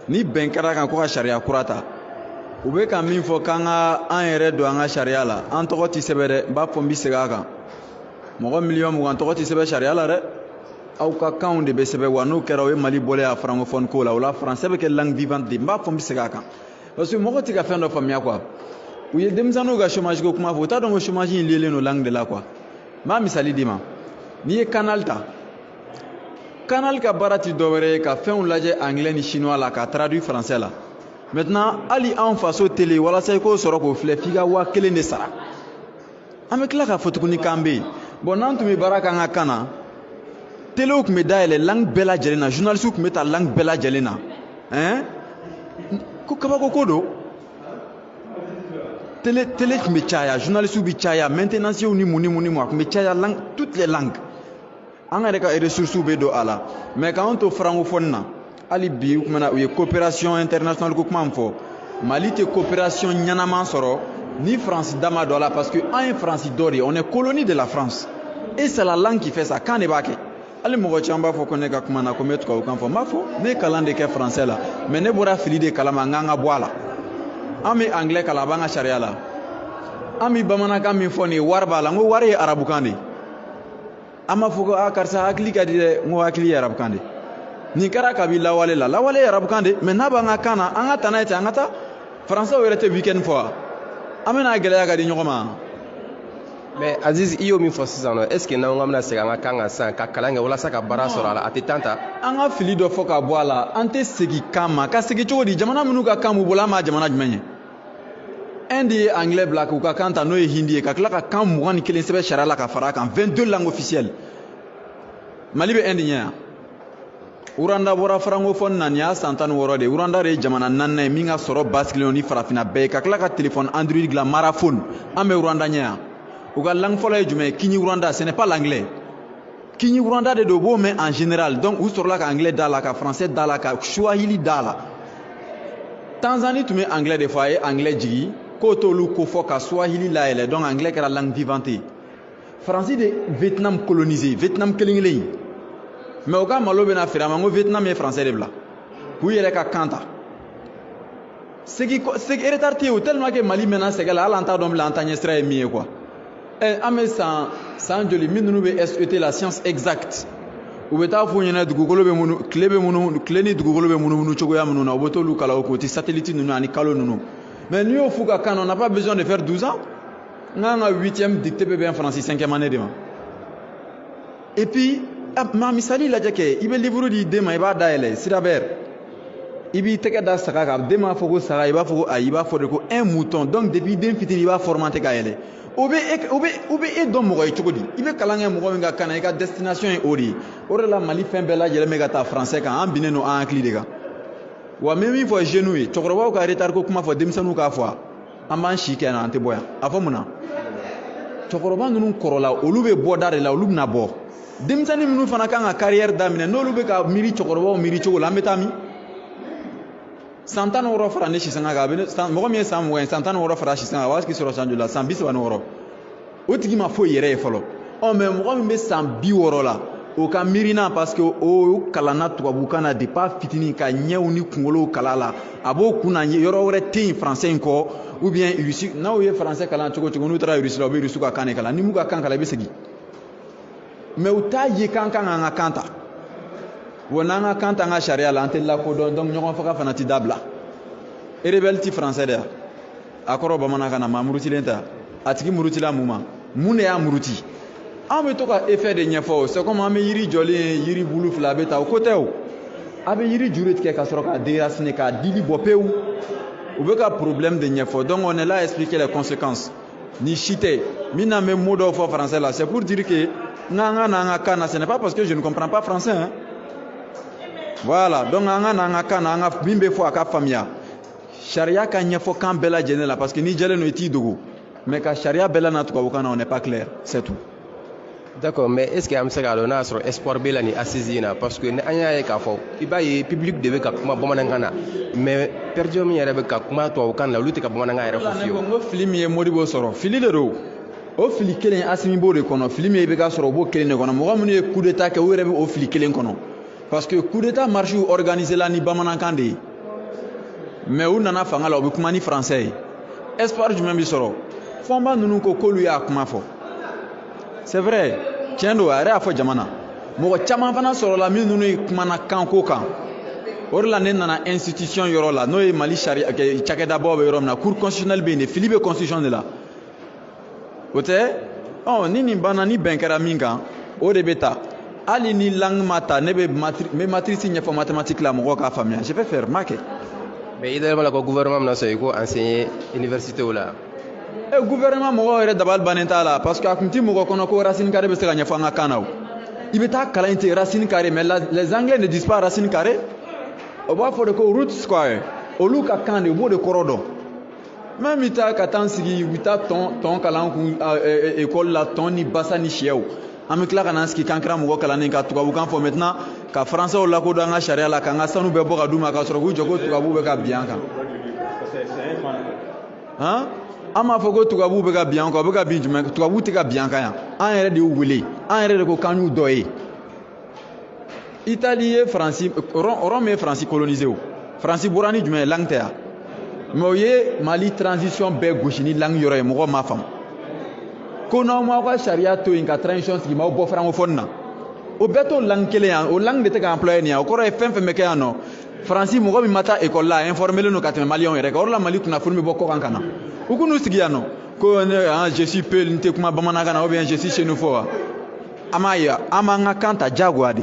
ni bɛn kɛra kan ko ka sariya kura ta u bɛ ka min fɔ k'an ka an yɛrɛ don an ka sariya la an tɔgɔ tɛ sɛbɛn dɛ n b'a fɔ n bɛ segin a kan mɔgɔ miliyɔn 20 tɔgɔ tɛ sɛbɛn sariya la dɛ aw ka kanw de bɛ sɛbɛn wa n'o kɛra o ye Mali bɔlen a francophone ko la o la français bɛ kɛ langue vivante de n b'a fɔ n bɛ segin a kan parce que mɔgɔ tɛ ka fɛn dɔ faamuya quoi u ye denmisɛnninw ka chômage ko kuma fɔ u t'a dɔn ko chômage in lielen don langue de la quoi n b'a misali d'i ma n'i ye canal ta canal ka baara tɛ dɔwɛrɛ ye ka fɛnw lajɛ anglais ni chinois la ka traduire français la maintenant hali anw faso télé walasa i k'o sɔrɔ k'o filɛ f'i ka 1000 de sara an bɛ tila k'a fɔ tuguni k'an bɛ yen bon n'an tun bɛ baara k'an ka kan na téléw tun bɛ dayɛlɛ langue bɛɛ lajɛlen na journalistes tun bɛ ta langue bɛɛ lajɛlen na hein ko kabako ko don télé tun bɛ caya journalistes bɛ caya maintenanciers ni mun a tun bɛ caya langue toutes les langues an yɛrɛ ka ressources bɛ don a la mais k'an to francophone na hali bi u ye coopération internationale ko kuma min fɔ Mali tɛ coopération ɲɛnama sɔrɔ ni France da ma don a la parce que an ye France dɔ de ye on est colonie de la France et c'est la langue qui fait ça kan de b'a kɛ hali mɔgɔ caman b'a fɔ ko ne ka kuma na ko n bɛ tubabukan fɔ n b'a fɔ ne ye kalan de kɛ français la mais ne bɔra fili de kalama n k'an ka bɔ a la an bɛ anglais kalan a b'an ka sariya la an bɛ bamanankan min fɔ nin ye wari b'a la n ko wari ye arabukan de ye an b'a fɔ ko karisa hakili ka di dɛ n ko hakili ye arabukan de ye nin kɛra kabi lawale la lawale ye arabukan de mais n'a b'an ka kan na an ka taa n'a ye ten an ka taa français yɛrɛ tɛ week-end fɔ wa an bɛna gɛlɛya ka di ɲɔgɔn ma mais Aziz i y'o min fɔ sisan nɔ est ce que n'anw ka bɛna segin an ka kan kan sisan ka kalan kɛ walasa ka baara sɔrɔ a la a tɛ temps ta an ka fili dɔ fɔ ka bɔ a la an tɛ segin kan ma ka segin cogo di jamana minnu ka kan b'u bolo an b'a jamana jumɛn ye un de ye anglais bila k'u ka kan ta n'o ye hindi ye ka tila ka kan 21 sɛbɛn sariya la ka fara a kan 22 langues officielles Mali bɛ un de ɲɛ yan Uranda bɔra francophone na nin y'a san 16 de Uranda de ye jamana 4nan ye min ka sɔrɔ basigilen ni farafinna bɛɛ ye ka tila ka téléphone Android dilan Maraphone an bɛ Uranda ɲɛ yan u ka langue fɔlɔ ye jumɛn ye Kini Uranda ce n'est pas l'anglais Kini Uranda de do b'o mɛn en général donc u sɔrɔla ka anglais da la ka français da la ka Swahili da la Tanzanie tun bɛ anglais de fɔ a ye anglais jigi k'o t'olu ko fɔ ka Swahili layɛlɛ donc anglais kɛra langue vivante ye Faransi de Vietnam colonisé Vietnam kelen-kelen in mais au cas malo bena feere ma ko Vietnam ye français de bila k'u yɛrɛ ka kan ta segi retard tɛ yen o tellement que Mali mɛnna sɛgɛ la hali an t'a dɔn bilen an ta ɲɛsira ye min ye quoi an bɛ san joli min ninnu bɛ SET la science exacte u bɛ taa f'u ɲɛna dugukolo bɛ minnu tile ni dugukolo bɛ munumunu cogoya minnu na u bɛ t'olu kalan o k'o ti satellite ninnu ani kalo ninnu mais n'i y'o f'u ka kan na on n'a pas besoin de faire 12 ans n k'an ka 8e dictée bɛ bɛn Faransi 5e année de ma et puis ma misali lajɛ kɛ i bɛ livre di den ma i b'a dayɛlɛ sirabɛr i b'i tɛgɛ da saga kan den m'a fɔ ko saga i b'a fɔ ko ayi i b'a fɔ de ko un mouton donc depuis den fitinin i b'a formater ka yɛlɛ o bɛ e dɔn mɔgɔ ye cogo di i bɛ kalan kɛ mɔgɔ min ka kan na i ka destination ye o de ye o de la Mali fɛn bɛɛ lajɛlen bɛ ka taa français kan an binnen don an hakili de kan wa n bɛ min fɔ jeunes ye cɛkɔrɔbaw ka retard ko kuma fɔ denmisɛnninw k'a fɔ an b'an si kɛ yan an tɛ bɔ yan a fɔ mun na cɛkɔrɔba ninnu kɔrɔla olu bɛ bɔ da de la olu bɛna bɔ denmisɛnnin minnu fana kan ka carrière daminɛ n'olu bɛ ka miiri cɛkɔrɔbaw miiri cogo la an bɛ taa min san 16 fara ne sisanga kan mɔgɔ min ye san 20 san 16 fara sisanga kan a b'a sigi sɔrɔ san joli la san 36 o tigi ma foyi yɛrɛ ye fɔlɔ mais mɔgɔ min bɛ san 60 la o ka miirina parce que o kalanna tubabukan na depuis fitinin ka ɲɛw ni kunkolow kala la a b'o kun na yɔrɔ wɛrɛ tɛ yen français in kɔ ou bien Russie n'aw ye français kalan cogo cogo n'u taara Russie la u bɛ Russie ka kan de kalan ni m'u ka kan kalan i bɛ segin mais u t'a ye k'an kan k'an ka kan ta wa n'an ka kan ta an ka sariya la an tɛ lakodɔn donc ɲɔgɔn faga fana tɛ dabila rebelle ti français de a kɔrɔ bamanankan na maa murutilen tɛ a tigi murutila mun ma mun de y'a muruti an bɛ to ka effet de ɲɛfɔ c'est comme an bɛ yiri jɔlen yiri bulu fila a bɛ ta o ko tɛ o a bɛ yiri juru tigɛ ka sɔrɔ k'a déraciner k'a dili bɔ pewu u bɛ ka problème de ɲɛfɔ donc on est là à expliquer les conséquences ni si tɛ min n'an bɛ mot dɔw fɔ français la c'est pour dire que n'an ka n'an ka kan na ce n'est pas parce que je ne comprends pas français hein voilà donc an ka n'an ka kan na an ka min bɛ fɔ a ka faamuya sariya ka ɲɛfɔ kan bɛɛ lajɛlen la parce que ni jɛlen don i t'i dogo mais ka sariya bɛɛ la na tubabukan na on n'est pas clair c'est tout. D'accord, mais est-ce que an bɛ se k'a dɔn n'a y'a sɔrɔ espoir bɛ la nin assise in na parce que ni an y'a ye k'a fɔ i b'a ye public de bɛ ka kuma bamanankan na mais perdion min yɛrɛ bɛ ka kuma tubabukan na olu tɛ ka bamanankan yɛrɛ fɔ fiyewu. n ko fili min ye Modibo sɔrɔ fili de don o fili kelen Asimi b'o de kɔnɔ fili min i bɛ ka sɔrɔ o b'o kelen de kɔnɔ mɔgɔ minnu ye coup d'état kɛ u yɛrɛ bɛ o fili kelen kɔnɔ parce que coup d'état marche organisé la ni bamanankan de ye mais u nana fanga la u bɛ kuma ni français ye espoir jumɛn bɛ sɔrɔ fɔnba ninnu ko k'olu y'a kuma fɔ c'est vrai tiɲɛ don a yɛrɛ y'a fɔ jama na mɔgɔ caman fana sɔrɔla min ninnu kumana kanko kan o de la ne nana institution yɔrɔ la n'o ye Mali sariya cakɛdabaw bɛ yɔrɔ min na cour constitutionnelle bɛ yen de fili bɛ constitution de la o tɛ ni nin banna ni bɛn kɛra min kan o de bɛ ta hali ni langue ma ta ne bɛ matrice ɲɛfɔ mathématique la mɔgɔw k'a faamuya je vais faire ma kɛ. mais i da yɛlɛma la ko gouvernement bɛna sɔn i ko enseigner université la. gouvernement mɔgɔw yɛrɛ dabali bannen t'a la parce que a tun ti mɔgɔ kɔnɔ ko Racine Carré bɛ se ka ɲɛfɔ an ka kan na o i bɛ taa kalan in ten Racine Carré mais les anglais ne disent pas Racine Carré o b'a fɔ de ko root square olu ka kan de u b'o de kɔrɔ dɔn même i taa ka taa sigi u bɛ taa tɔn kalan kun école la tɔn ni basa ni sɛw an bɛ tila ka n'an sigi k'an kɛra mɔgɔ kalannen ka tubabukan fɔ maintenant ka français lakodɔn an ka sariya la k'an ka sanu bɛɛ bɔ ka d'u ma k'a sɔrɔ k'u jɔ ko tubabuw bɛ ka bin an kan an m'a fɔ ko tubabuw bɛ ka bin an kan u bɛ ka bin jumɛn tubabuw tɛ ka bin an kan yan an yɛrɛ de y'u wele an yɛrɛ de ko k'an y'u dɔ ye Italie ye Faransi Rome ye Faransi colonisé o Faransi bɔra ni jumɛn ye langue tɛ yan mais o ye Mali transition bɛɛ gosi ni langue yɔrɔ ye mɔgɔw m'a faamu ko n'aw m'aw ka sariya to yen ka transition sigi m'aw bɔ francophone na o bɛɛ t'o langue kelen yan o langue de tɛ ka employer nin yan o kɔrɔ ye fɛn fɛn bɛ kɛ yan nɔ Faransi mɔgɔ min ma taa école la a informé len don ka tɛmɛ maliyɛnw yɛrɛ kan o de la Mali kunnafoni bɛ bɔ kɔkan ka na u k'u n'u sigi yan nɔ ko je suis peul n tɛ kuma bamanankan na ou bien je suis xénophobe wa an m'a ye an b'an ka kan ta diyagoya de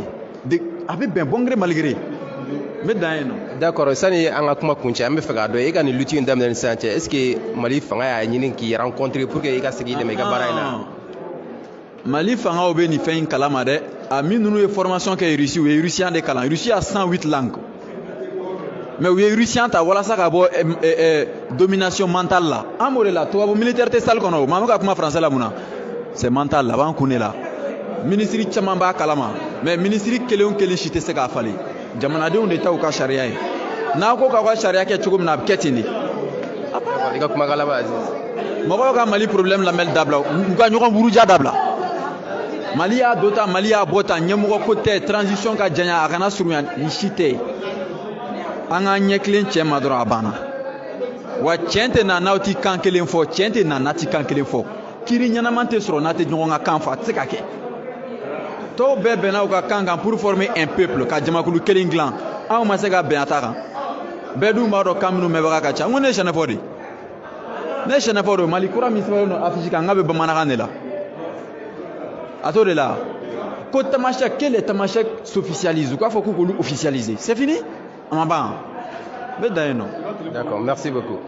a bɛ bɛn bon gré mal gré n bɛ dan yen nɔ. d'accord sani an ka kuma kuncɛ an bɛ fɛ k'a dɔn e ka nin lutte in daminɛ ni sisan cɛ est ce que Mali fanga y'a ɲini k'i rencontrer pour que i ka se k'i dɛmɛ i ka baara in na. Mali fangaw bɛ nin fɛn in kalama dɛ a min ninnu ye formation kɛ Russie u ye russien de kalan Russie a 108 langues mais u ye russien ta walasa ka bɔ domination mentale la an b'o de la tubabu militaire tɛ salle kɔnɔ o maa bɛ ka kuma français la mun na c'est mental la a b'an kun de la ministre caman b'a kalama mais ministre kelen o kelen si tɛ se k'a falen jamanadenw de ta u ka sariya ye n'a ko k'aw ka sariya kɛ cogo min na a bɛ kɛ ten de. i ka kumakan laban Aziz. mɔgɔw ka Mali problème lamɛnni dabila u ka ɲɔgɔn buruja dabila Mali y'a dɔ ta Mali y'a bɔ ta ɲɛmɔgɔ ko tɛ transition ka janya a kana surunya ni si tɛ an ka ɲɛkilen cɛ ma dɔrɔn a banna wa tiɲɛ tɛ na n'aw ti kan kelen fɔ tiɲɛ tɛ na n'a ti kan kelen fɔ kiiri ɲɛnama tɛ sɔrɔ n'a tɛ ɲɔgɔn ka kan fɔ a tɛ se ka kɛ tɔw bɛɛ bɛnna u ka kan kan pour former un peuple ka jamakulu kelen dilan anw ma se ka bɛn a ta kan bɛɛ dun b'a dɔn kan minnu mɛnbaga ka ca n ko ne ye sɛnɛfɔ de ne ye sɛnɛfɔ de Mali kura min sɛbɛnlen don affiche kan n k'a bɛ bamanankan de la a t'o de la ko tamasɛki que les tamasɛki s'officialisent u k'a fɔ k'u k'olu officialiser c'est fini a ma ban n bɛ dan yen nɔ. d'accord merci beaucoup.